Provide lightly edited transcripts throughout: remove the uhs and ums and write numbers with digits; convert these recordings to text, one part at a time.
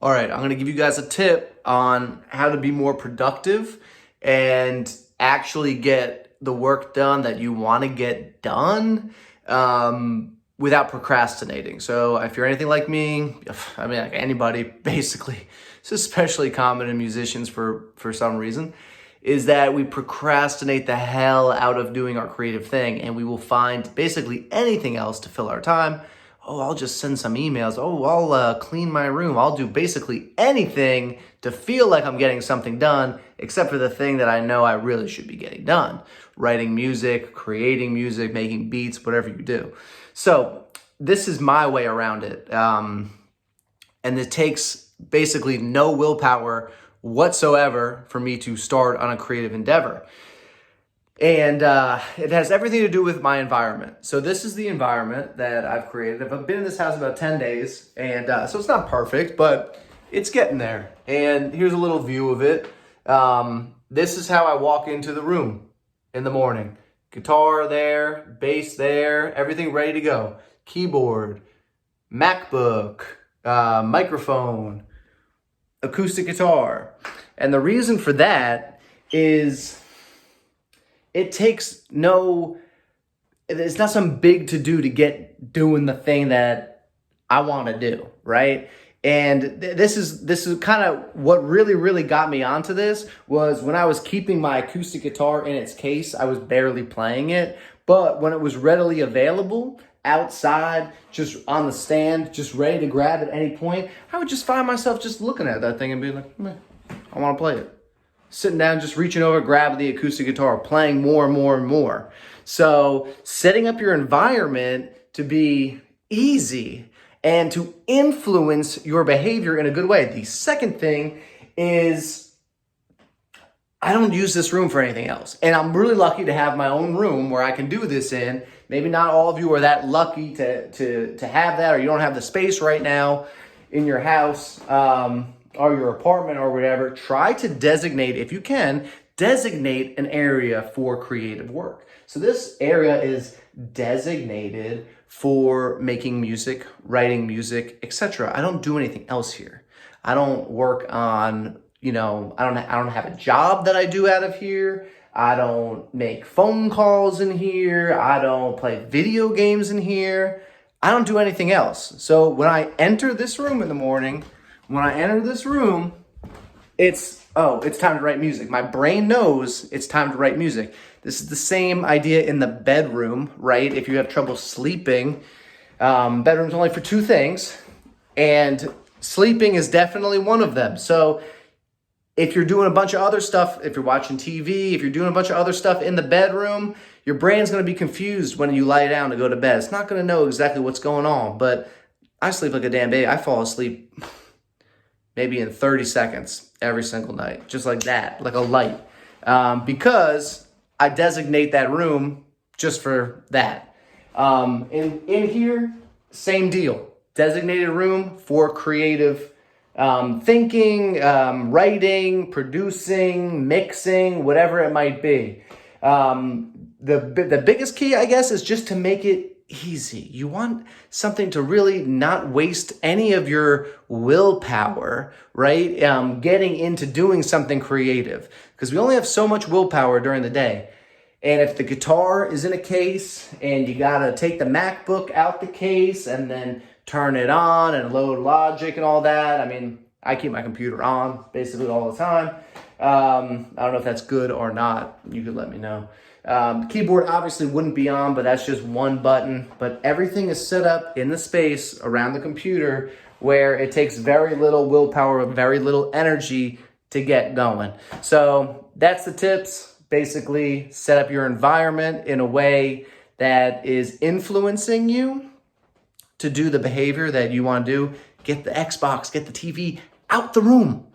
All right, I'm going to give you guys a tip on how to be more productive and actually get the work done that you want to get done without procrastinating. So if you're anything like me, I mean, like anybody, basically, it's especially common in musicians for some reason, is that we procrastinate the hell out of doing our creative thing, and we will find basically anything else to fill our time. Oh, I'll just send some emails. Oh, I'll clean my room. I'll do basically anything to feel like I'm getting something done, except for the thing that I know I really should be getting done. Writing music, creating music, making beats, whatever you do. So this is my way around it. And it takes basically no willpower whatsoever for me to start on a creative endeavor. And it has everything to do with my environment. So this is the environment that I've created. I've been in this house about 10 days, and so it's not perfect, but it's getting there. And here's a little view of it. This is how I walk into the room in the morning. Guitar there, bass there, everything ready to go. Keyboard, MacBook, microphone, acoustic guitar. And the reason for that is it's not some big to do to get doing the thing that I want to do, right? And this is kind of what really got me onto this was when I was keeping my acoustic guitar in its case. I was barely playing it, but when it was readily available outside, just on the stand, just ready to grab at any point, I would just find myself just looking at that thing and being like, meh, I want to play it. Sitting down, just reaching over, grabbing the acoustic guitar, playing more and more and more. So setting up your environment to be easy and to influence your behavior in a good way. The second thing is I don't use this room for anything else. And I'm really lucky to have my own room where I can do this in. Maybe not all of you are that lucky to have that, or you don't have the space right now in your house. Or your apartment or whatever. Try to designate, if you can, designate an area for creative work. So this area is designated for making music, writing music, etc. I don't do anything else here. I don't work on, I don't have a job that I do out of here. I don't make phone calls in here. I don't play video games in here. I don't do anything else. So when I enter this room in the morning, it's time to write music. My brain knows it's time to write music. This is the same idea in the bedroom, right? If you have trouble sleeping, bedroom's only for two things, and sleeping is definitely one of them. So if you're doing a bunch of other stuff, if you're watching TV, if you're doing a bunch of other stuff in the bedroom, your brain's going to be confused when you lie down to go to bed. It's not going to know exactly what's going on, but I sleep like a damn baby. I fall asleep maybe in 30 seconds every single night, just like that, like a light, because I designate that room just for that. In here, same deal. Designated room for creative thinking, writing, producing, mixing, whatever it might be. The biggest key, I guess, is just to make it easy. You want something to really not waste any of your willpower, right? Getting into doing something creative, because we only have so much willpower during the day. And if the guitar is in a case and you gotta take the MacBook out the case and then turn it on and load Logic and all that, I mean, I keep my computer on basically all the time. I don't know if that's good or not. You could let me know. Keyboard obviously wouldn't be on, but that's just one button. But everything is set up in the space around the computer where it takes very little willpower, very little energy to get going. So that's the tips. Basically, set up your environment in a way that is influencing you to do the behavior that you want to do. Get the Xbox, get the TV out the room.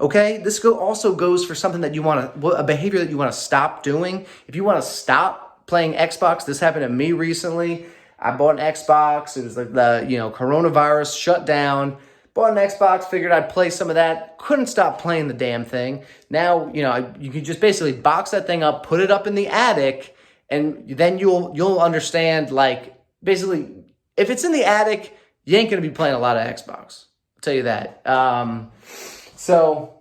Okay, this also goes for something that you want to, a behavior that you want to stop doing. If you want to stop playing Xbox, this happened to me recently. I bought an Xbox. It was like the, coronavirus shut down. Bought an Xbox, figured I'd play some of that. Couldn't stop playing the damn thing. Now, you can just basically box that thing up, put it up in the attic, and then you'll understand, like, basically, if it's in the attic, you ain't going to be playing a lot of Xbox. tell you that. So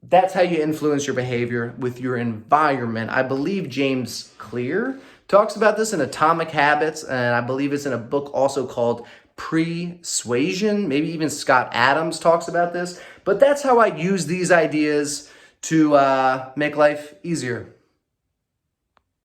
that's how you influence your behavior with your environment. I believe James Clear talks about this in Atomic Habits, and I believe it's in a book also called Persuasion. Maybe even Scott Adams talks about this. But that's how I use these ideas to make life easier.